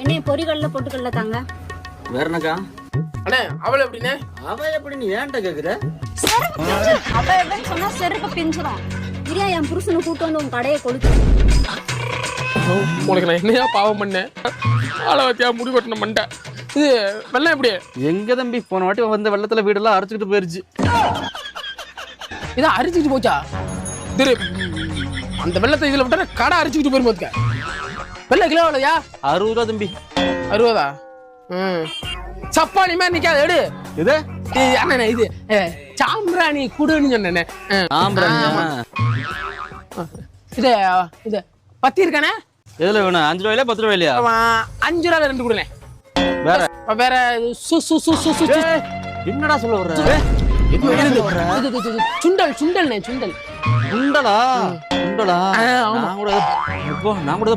என்ன பொரிகள்ல பொட்டுக்கல்ல தாங்க. வேற என்னக்கா? அண்ணே அவள் எப்படிண்ணே? அவ எப்படி நீ ஏன்ட்ட கேக்குற? அவ எப்படின்னு சொன்னா செருப்பு பிஞ்சிரும். இரியா என் புருஷனை கூட்டு வந்து உன் கடையை கொளுத்து. உனக்கு நான் என்னையா பாவம் பண்ணேன்? ஆளவத்தியா முடி கொட்டின மண்டை. இது வெள்ளம் எப்படி? எங்க தம்பி போன வாட்டி வந்த வெள்ளத்துல வீடெல்லாம் அரைச்சுக்கிட்டு போயிருச்சு. இதான் அரிச்சுக்கிட்டு போச்சா? திரு அந்த வெள்ளத்தை இதுல விட்டா கடை அரிச்சுக்கிட்டு போயிரும் போதுக்க. வெள்ளை கிலோ எவ்வளோயா? 60 ரூபா தம்பி. 60? சப்பானி மாதிரி நிக்காது எடு. இது அண்ணே இது சாம்பிராணி குடுன்னு சொன்னேன். இது இது பத்தி இருக்கானே? எதுல வேணும்? 5 ரூபாயில 10 ரூபாயிலையா? 5 ரூபாய் 2 கொடுனே. வேற வேற என்னடா சொல்ல வர்ற? சுண்டல் சுண்டல்ண்ணே சுண்டல். குண்டலா? குண்டலா? நான் கூட